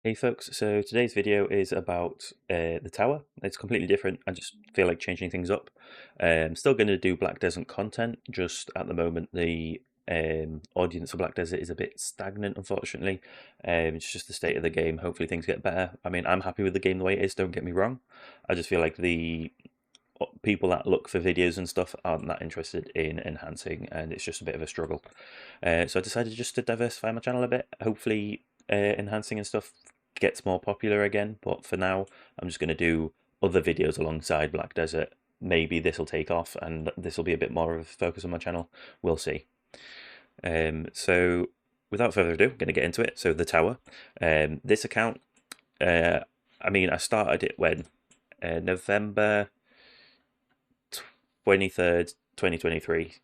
Hey folks, so today's video is about the tower. It's completely different. I just feel like changing things up. Still going to do Black Desert content, just at the moment the audience for Black Desert is a bit stagnant, unfortunately. It's just the state of the game. Hopefully things get better. I mean, I'm happy with the game the way it is, don't get me wrong. I just feel like the people that look for videos and stuff aren't that interested in enhancing, and it's just a bit of a struggle. So I decided just to diversify my channel a bit. Hopefully enhancing and stuff gets more popular again, but for now I'm just going to do other videos alongside Black Desert. Maybe this will take off and this will be a bit more of a focus on my channel. We'll see. So without further ado, I'm going to get into it. So the tower, this account, I mean, I started it when November 23rd, 2023.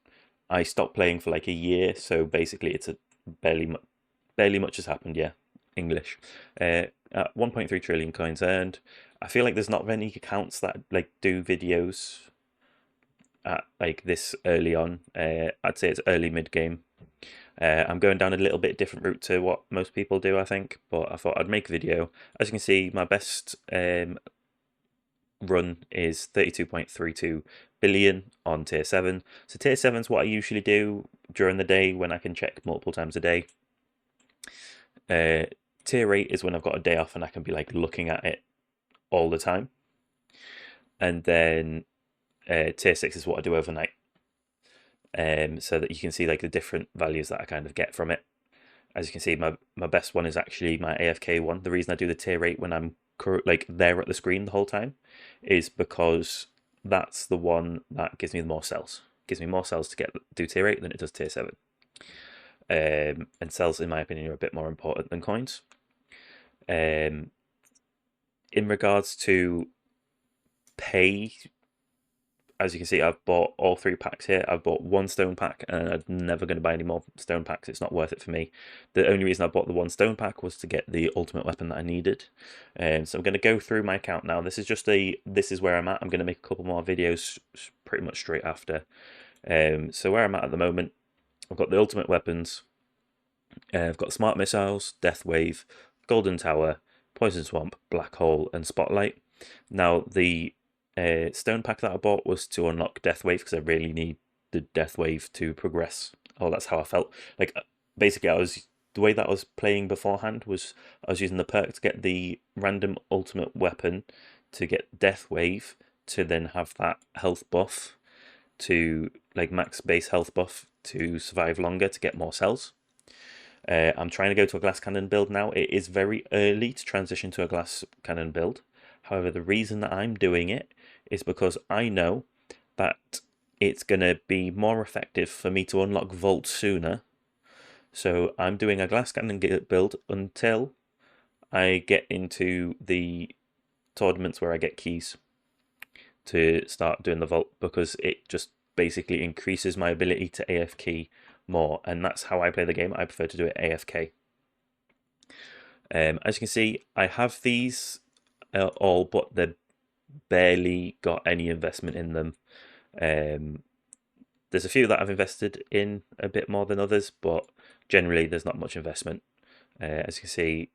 I stopped playing for like a year, so basically it's a barely much has happened. Yeah, English. 1.3 trillion coins earned. I feel like there's not many accounts that like do videos at like this early on. I'd say it's early mid game. I'm going down a little bit different route to what most people do, I think, but I thought I'd make a video. As you can see, my best run is 32.32 billion on tier 7. So tier 7 is what I usually do during the day when I can check multiple times a day. Tier 8 is when I've got a day off and I can be like looking at it all the time. And then tier 6 is what I do overnight. So that you can see like the different values that I kind of get from it. As you can see, my best one is actually my AFK one. The reason I do the tier 8 when I'm like there at the screen the whole time is because that's the one that gives me the more cells. Gives me more cells to do tier 8 than it does tier 7. And cells, in my opinion, are a bit more important than coins. In regards to pay, as you can see, I've bought all 3 packs here. I've bought 1 stone pack, and I'm never going to buy any more stone packs. It's not worth it for me. The only reason I bought the 1 stone pack was to get the ultimate weapon that I needed. So I'm going to go through my account now. This is where I'm at. I'm going to make a couple more videos pretty much straight after. So where I'm at the moment, I've got the ultimate weapons. I've got smart missiles, death wave, golden tower, poison swamp, black hole, and spotlight. Now the stone pack that I bought was to unlock death wave because I really need the death wave to progress. Oh, that's how I felt. Like basically, the way that I was playing beforehand was I was using the perk to get the random ultimate weapon to get death wave to then have that health buff to like max base health buff to survive longer to get more cells. I'm trying to go to a glass cannon build now. It is very early to transition to a glass cannon build. However, the reason that I'm doing it is because I know that it's going to be more effective for me to unlock Vault sooner. So I'm doing a glass cannon build until I get into the tournaments where I get keys to start doing the Vault, because it just basically increases my ability to AFK more, and that's how I play the game. I prefer to do it AFK. As you can see, I have these all, but they've barely got any investment in them. There's a few that I've invested in a bit more than others, but generally there's not much investment. As you can see,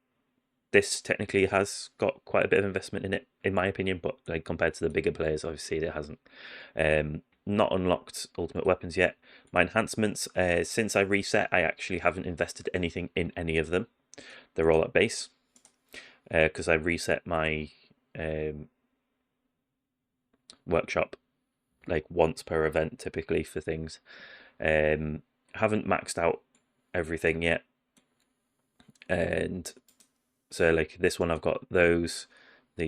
this technically has got quite a bit of investment in it, in my opinion, but like compared to the bigger players, obviously it hasn't. Not unlocked ultimate weapons yet. My enhancements, since I reset, I actually haven't invested anything in any of them. They're all at base because I reset my workshop like once per event typically for things. Haven't maxed out everything yet, and so like this one I've got these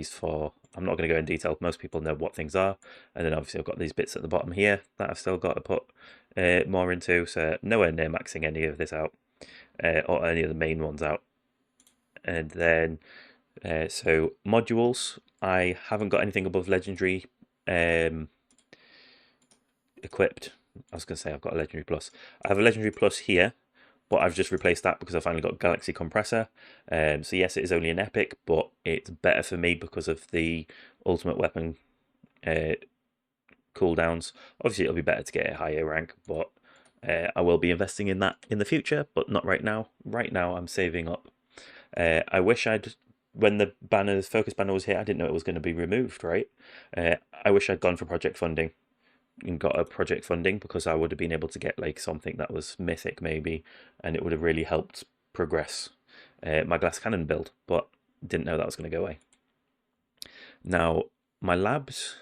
4. I'm not going to go in detail. Most people know what things are, and then obviously I've got these bits at the bottom here that I've still got to put more into. So nowhere near maxing any of this out, or any of the main ones out. And then so modules, I haven't got anything above legendary equipped. I was going to say I've got a legendary plus. I have a legendary plus here, but I've just replaced that because I finally got Galaxy Compressor. So yes, it is only an epic, but it's better for me because of the ultimate weapon cooldowns. Obviously, it'll be better to get a higher rank, but I will be investing in that in the future, but not right now. Right now, I'm saving up. I wish I'd when the focus banner was here, I didn't know it was going to be removed, right? I wish I'd gone for project funding and got a project funding, because I would have been able to get like something that was mythic maybe, and it would have really helped progress my glass cannon build, but didn't know that was going to go away. Now, my labs,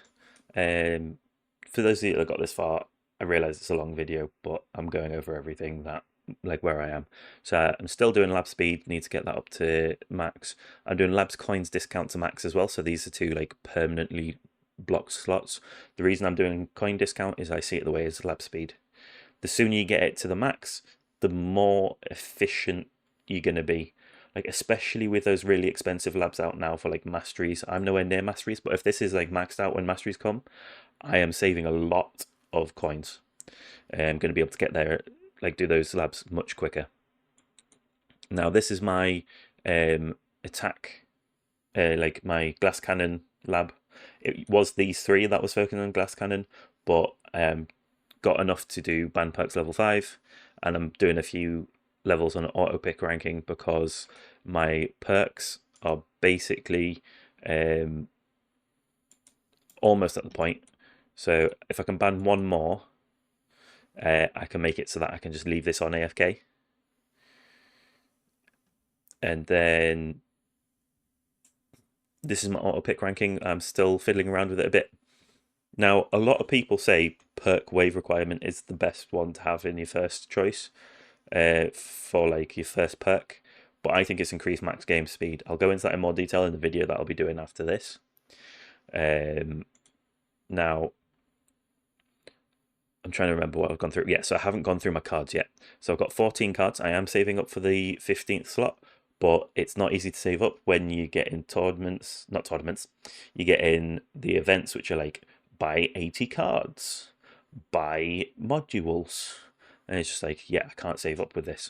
for those of you that got this far, I realize it's a long video, but I'm going over everything that, like, where I am. So I'm still doing lab speed, need to get that up to max. I'm doing labs coins discount to max as well, so these are two like permanently blocked slots. The reason I'm doing coin discount is I see it the way as lab speed. The sooner you get it to the max, the more efficient you're going to be. Like, especially with those really expensive labs out now for like masteries. I'm nowhere near masteries, but if this is like maxed out when masteries come, I am saving a lot of coins. I'm going to be able to get there, like do those labs much quicker. Now this is my attack, like my glass cannon lab. It was these three that was focusing on glass cannon, but got enough to do band perks level 5, and I'm doing a few levels on auto pick ranking because my perks are basically almost at the point. So if I can ban one more, I can make it so that I can just leave this on AFK. And then this is my auto pick ranking. I'm still fiddling around with it a bit. Now, a lot of people say perk wave requirement is the best one to have in your first choice for like your first perk, but I think it's increased max game speed. I'll go into that in more detail in the video that I'll be doing after this. Now, I'm trying to remember what I've gone through. Yeah, so I haven't gone through my cards yet. So I've got 14 cards. I am saving up for the 15th slot, but it's not easy to save up when you get in tournaments, not tournaments, you get in the events which are like buy 80 cards, buy modules, and it's just like, yeah, I can't save up with this.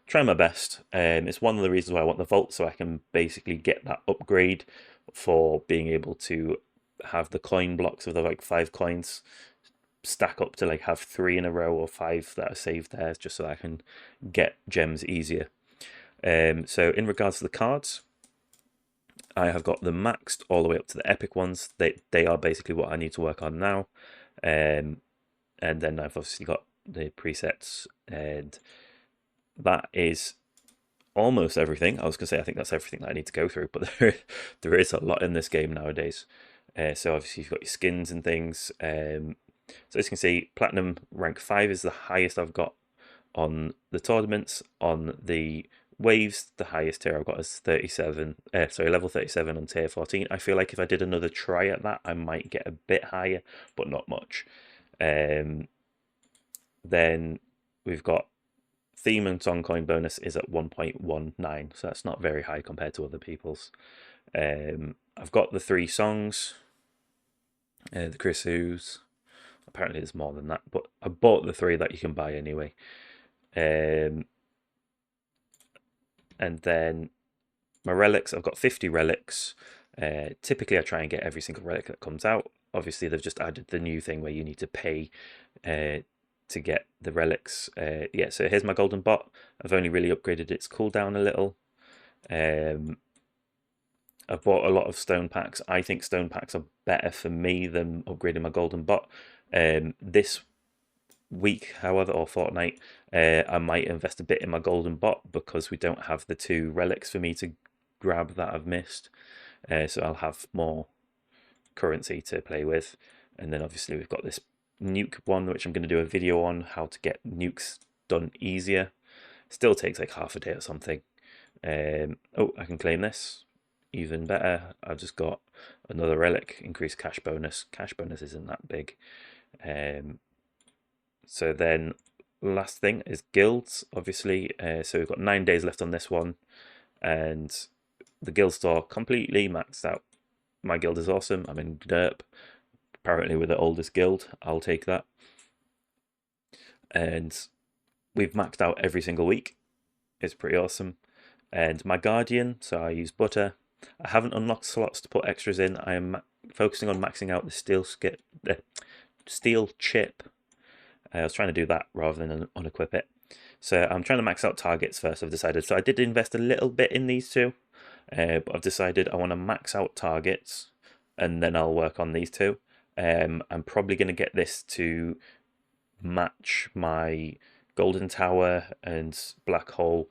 Try my best. It's one of the reasons why I want the vault, so I can basically get that upgrade for being able to have the coin blocks of the like 5 coins stack up to like have 3 in a row or 5 that are saved there, just so that I can get gems easier. So in regards to the cards, I have got them maxed all the way up to the epic ones. They are basically what I need to work on now. And then I've obviously got the presets, and that is almost everything. I was going to say I think that's everything that I need to go through, but there is a lot in this game nowadays. So obviously you've got your skins and things. So as you can see, Platinum rank 5 is the highest I've got on the tournaments. On the waves, the highest tier I've got is 37. Level 37 on tier 14. I feel like if I did another try at that, I might get a bit higher, but not much. Then we've got theme and song coin bonus is at 1.19, so that's not very high compared to other people's. I've got the 3 songs, the Chris Who's. Apparently there's more than that, but I bought the 3 that you can buy anyway. And then my relics, I've got 50 relics. Typically I try and get every single relic that comes out. Obviously they've just added the new thing where you need to pay to get the relics. Yeah, so here's my golden bot. I've only really upgraded its cooldown a little. I've bought a lot of stone packs. I think stone packs are better for me than upgrading my golden bot. This week, however, or fortnight, I might invest a bit in my golden bot because we don't have the 2 relics for me to grab that I've missed. So I'll have more currency to play with. And then obviously we've got this nuke one, which I'm going to do a video on how to get nukes done easier. Still takes like half a day or something. Oh, I can claim this. Even better, I've just got another relic, increased cash bonus. Cash bonus isn't that big. So then last thing is guilds, obviously. So we've got 9 days left on this one, and the guild store completely maxed out. My guild is awesome. I'm in derp. Apparently we're the oldest guild. I'll take that. And we've maxed out every single week. It's pretty awesome. And my guardian, so I use butter. I haven't unlocked slots to put extras in. I am focusing on maxing out the steel chip. I was trying to do that rather than unequip it. So I'm trying to max out targets first, I've decided. So I did invest a little bit in these 2. But I've decided I want to max out targets, and then I'll work on these two. I'm probably going to get this to match my Golden Tower and Black Hole.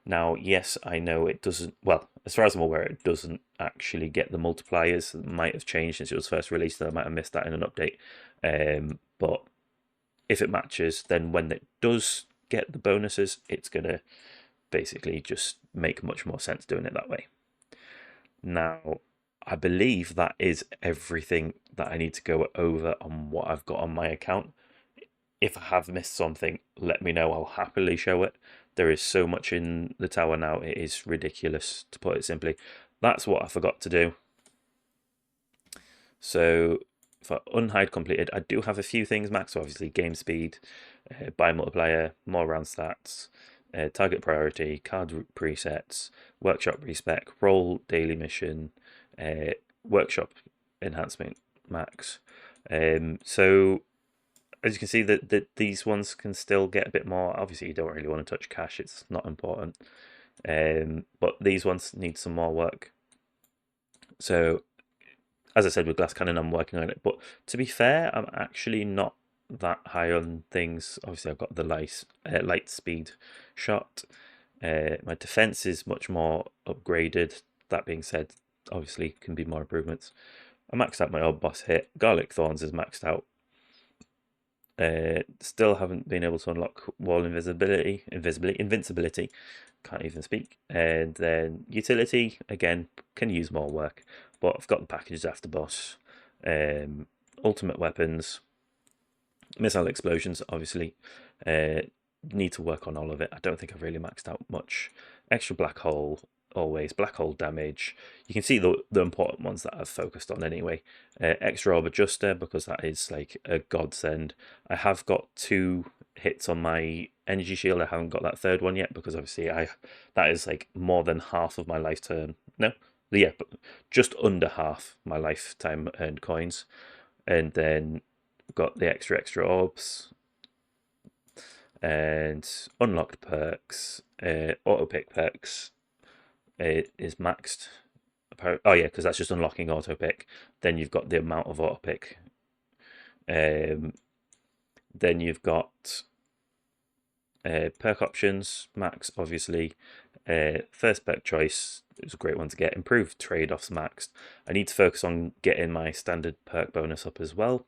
Now, yes, I know it doesn't, well, as far as I'm aware, it doesn't actually get the multipliers. It might have changed since it was first released, and I might have missed that in an update. But if it matches, then when it does get the bonuses, it's going to basically just make much more sense doing it that way. Now, I believe that is everything that I need to go over on what I've got on my account. If I have missed something, let me know. I'll happily show it. There is so much in the tower now, it is ridiculous, to put it simply. That's what I forgot to do. So for unhide completed, I do have a few things maxed. Obviously, game speed, buy multiplier, more round stats, target priority, card presets, workshop respec, roll daily mission, workshop enhancement max. So as you can see, that these ones can still get a bit more. Obviously, you don't really want to touch cash; it's not important. But these ones need some more work. So, as I said, with Glass Cannon, I'm working on it. But to be fair, I'm actually not that high on things. Obviously, I've got the light speed shot. My defense is much more upgraded. That being said, obviously, can be more improvements. I maxed out my old boss hit. Garlic Thorns is maxed out. Still haven't been able to unlock wall invincibility. Can't even speak. And then utility, again, can use more work. But I've got the packages after boss. Ultimate weapons. Missile explosions, obviously. Need to work on all of it. I don't think I've really maxed out much. Extra black hole, always. Black hole damage. You can see the important ones that I've focused on anyway. Extra orb adjuster, because that is like a godsend. I have got 2 hits on my energy shield. I haven't got that third one yet, because obviously that is like more than half of my lifetime. No, yeah, but just under half my lifetime earned coins. And then got the extra orbs and unlocked perks. Auto pick perks is maxed. Oh yeah, because that's just unlocking auto pick. Then you've got the amount of auto pick. Then you've got perk options max, obviously. First perk choice is a great one to get. Improved trade-offs maxed. I need to focus on getting my standard perk bonus up as well.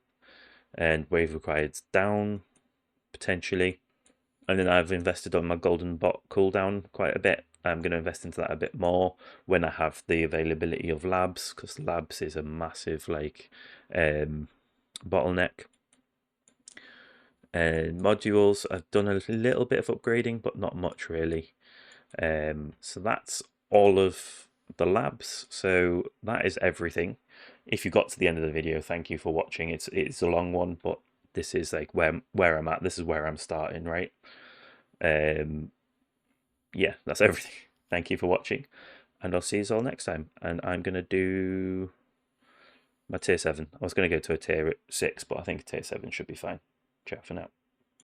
And wave required's down potentially. And then I've invested on my golden bot cooldown quite a bit. I'm going to invest into that a bit more when I have the availability of labs, because labs is a massive bottleneck. And modules, I've done a little bit of upgrading, but not much really. So that's all of the labs. So that is everything. If you got to the end of the video, thank you for watching. It's a long one, but this is like where I'm at. This is where I'm starting, right? Yeah, that's everything. Thank you for watching, and I'll see you all next time. And I'm gonna do my tier 7. I was gonna go to a tier 6, but I think tier 7 should be fine. Ciao for now.